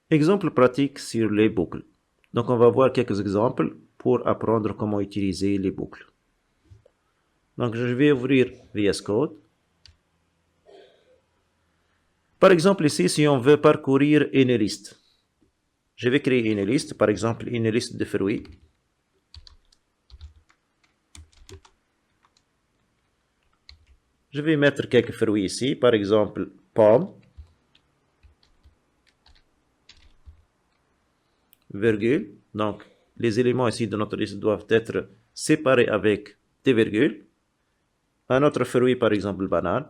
Exemple pratique sur les boucles. Donc on va voir quelques exemples pour apprendre comment utiliser les boucles. Donc je vais ouvrir VS Code. Par exemple ici, si on veut parcourir une liste, je vais créer une liste, par exemple une liste de fruits. Je vais mettre quelques fruits ici, par exemple pomme, virgule. Donc les éléments ici de notre liste doivent être séparés avec des virgules. Un autre fruit, par exemple banane.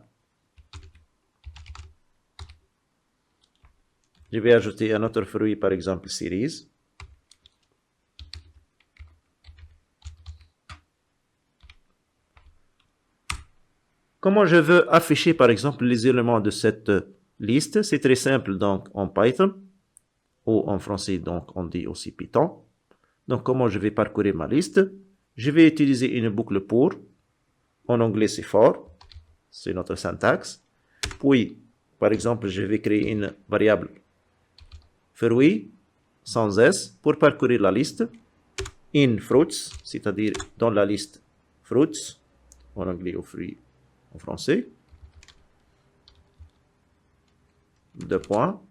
Je vais ajouter un autre fruit, par exemple cerise. Comment je veux afficher, par exemple, les éléments de cette liste? C'est très simple, donc en Python, ou en français, donc on dit aussi Python. Donc comment je vais parcourir ma liste? Je vais utiliser une boucle pour. En anglais, c'est for. C'est notre syntaxe. Puis, par exemple, je vais créer une variable fruit sans s pour parcourir la liste. In fruits, c'est-à-dire dans la liste fruits, en anglais ou fruits en français. Deux points.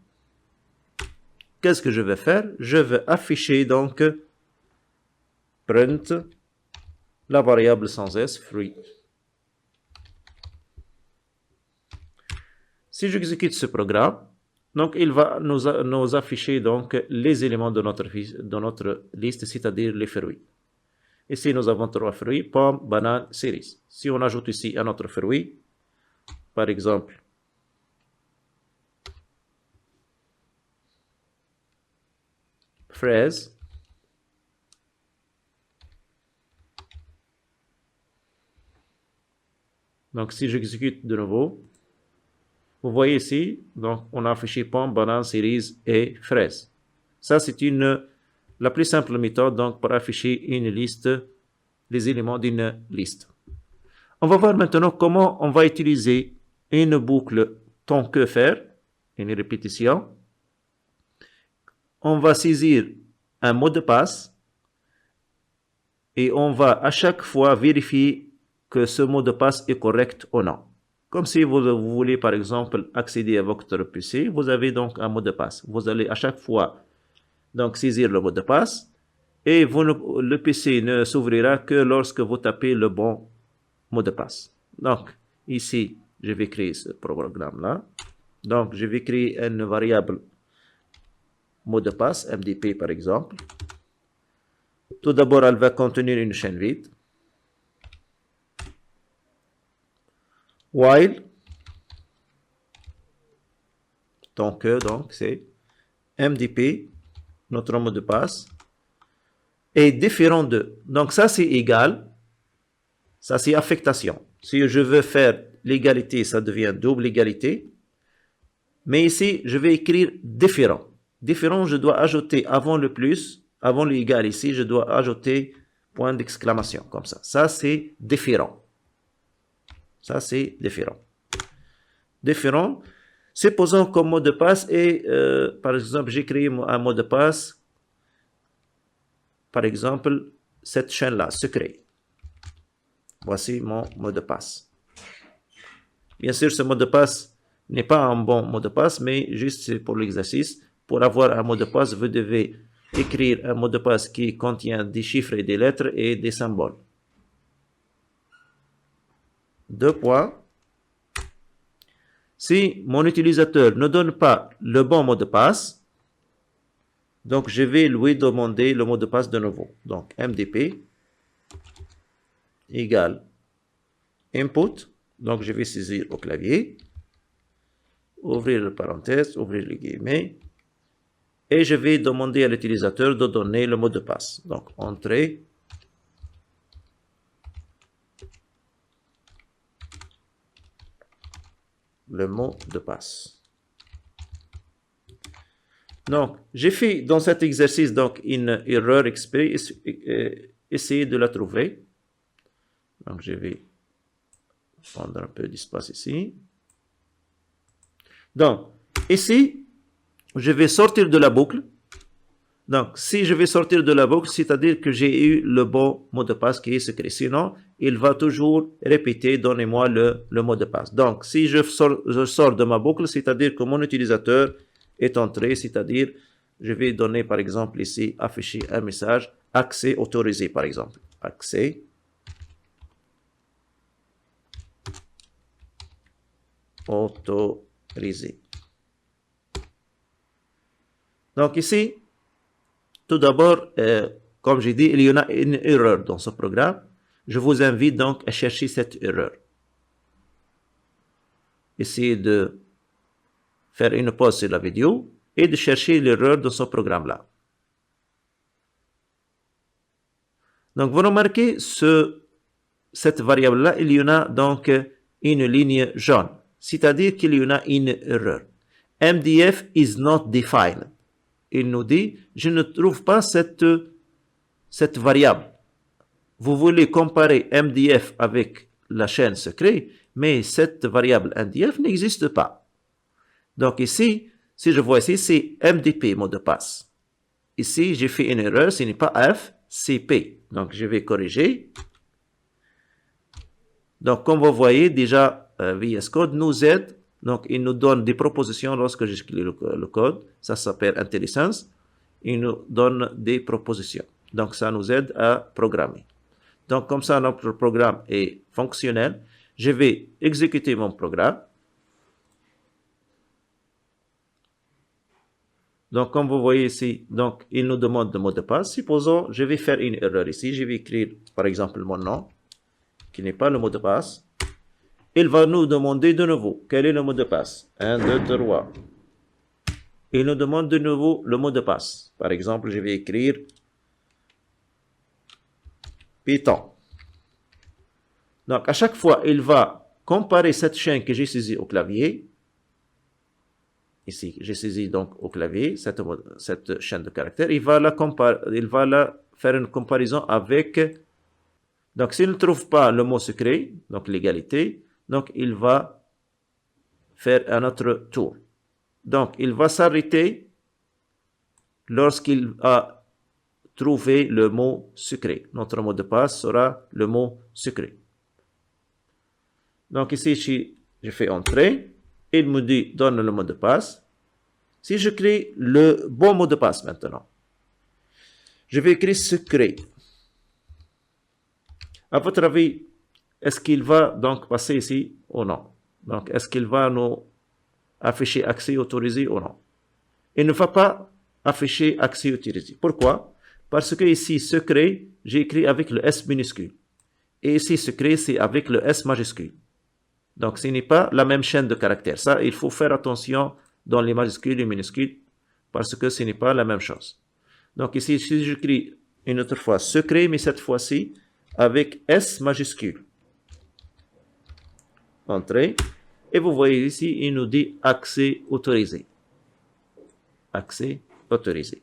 Qu'est-ce que je vais faire? Je vais afficher donc print la variable sans s, fruit. Si j'exécute ce programme, donc il va nous afficher donc les éléments de notre liste, c'est-à-dire les fruits. Ici, nous avons trois fruits, pomme, banane, cerise. Si on ajoute ici un autre fruit, par exemple, fraise, donc si j'exécute de nouveau, vous voyez ici, donc on a affiché pomme, banane, cerise et fraise. Ça, c'est la plus simple méthode donc, pour afficher une liste, les éléments d'une liste. On va voir maintenant comment on va utiliser une boucle tant que faire, une répétition. On va saisir un mot de passe et on va à chaque fois vérifier que ce mot de passe est correct ou non. Comme si vous voulez par exemple accéder à votre PC, vous avez donc un mot de passe. Vous allez à chaque fois donc saisir le mot de passe et le PC ne s'ouvrira que lorsque vous tapez le bon mot de passe. Donc ici, je vais créer ce programme-là. Donc je vais créer une variable mot de passe, MDP par exemple. Tout d'abord, elle va contenir une chaîne vide. While, donc c'est MDP, notre mot de passe, est différent de. Donc ça c'est égal, ça c'est affectation. Si je veux faire l'égalité, ça devient double égalité. Mais ici, je vais écrire différent. Différent, je dois ajouter avant le plus, avant l'égal ici, je dois ajouter point d'exclamation, comme ça. Ça c'est différent. Ça c'est différent. Différent. Supposons comme mot de passe et par exemple j'ai créé un mot de passe, par exemple cette chaîne-là, secret. Voici mon mot de passe. Bien sûr, ce mot de passe n'est pas un bon mot de passe, mais juste pour l'exercice. Pour avoir un mot de passe, vous devez écrire un mot de passe qui contient des chiffres et des lettres et des symboles. Deux points. Si mon utilisateur ne donne pas le bon mot de passe, donc je vais lui demander le mot de passe de nouveau. Donc MDP égale input. Donc je vais saisir au clavier, ouvrir le parenthèse, ouvrir les guillemets, et je vais demander à l'utilisateur de donner le mot de passe. Donc entrée, le mot de passe. Donc, j'ai fait dans cet exercice donc une erreur exprès, essayer de la trouver. Donc, je vais prendre un peu d'espace ici. Donc, ici, je vais sortir de la boucle. Donc, si je vais sortir de la boucle, c'est-à-dire que j'ai eu le bon mot de passe qui est secret. Sinon, il va toujours répéter, donnez-moi le mot de passe. Donc, si je sors de ma boucle, c'est-à-dire que mon utilisateur est entré, c'est-à-dire, je vais donner, par exemple, ici, afficher un message, accès autorisé, par exemple. Accès autorisé. Donc, ici, tout d'abord, comme j'ai dit, il y en a une erreur dans ce programme. Je vous invite donc à chercher cette erreur. Essayez de faire une pause sur la vidéo et de chercher l'erreur de ce programme-là. Donc, vous remarquez, cette variable-là, il y en a donc une ligne jaune, c'est-à-dire qu'il y en a une erreur. MDF is not defined. Il nous dit, je ne trouve pas cette variable. Vous voulez comparer MDF avec la chaîne secret, mais cette variable MDF n'existe pas. Donc ici, si je vois ici, c'est MDP, mot de passe. Ici, j'ai fait une erreur, ce n'est pas F, c'est P. Donc je vais corriger. Donc comme vous voyez, déjà, VS Code nous aide. Donc il nous donne des propositions lorsque j'écris le code. Ça s'appelle IntelliSense. Il nous donne des propositions. Donc ça nous aide à programmer. Donc comme ça, notre programme est fonctionnel. Je vais exécuter mon programme. Donc comme vous voyez ici, donc il nous demande le mot de passe. Supposons, je vais faire une erreur ici. Je vais écrire par exemple mon nom, qui n'est pas le mot de passe. Il va nous demander de nouveau, quel est le mot de passe? 1, 2, 3. Il nous demande de nouveau le mot de passe. Par exemple, je vais écrire Python. Donc, à chaque fois, il va comparer cette chaîne que j'ai saisie au clavier. Ici, j'ai saisi donc au clavier cette chaîne de caractères. Il va faire une comparaison avec. Donc, s'il ne trouve pas le mot secret, donc l'égalité, donc il va faire un autre tour. Donc, il va s'arrêter lorsqu'il a trouvé le mot secret. Notre mot de passe sera le mot secret. Donc, ici, je fais entrer. Il me dit, donne le mot de passe. Si je crée le bon mot de passe maintenant, je vais écrire secret. À votre avis, est-ce qu'il va donc passer ici ou non? Donc, est-ce qu'il va nous afficher accès autorisé ou non? Il ne va pas afficher accès autorisé. Pourquoi? Parce que ici, secret, j'ai écrit avec le S minuscule. Et ici, secret, c'est avec le S majuscule. Donc, ce n'est pas la même chaîne de caractères. Ça, il faut faire attention dans les majuscules et les minuscules parce que ce n'est pas la même chose. Donc, ici, si j'écris une autre fois secret, mais cette fois-ci avec S majuscule. Entrée. Et vous voyez ici, il nous dit accès autorisé. Accès autorisé.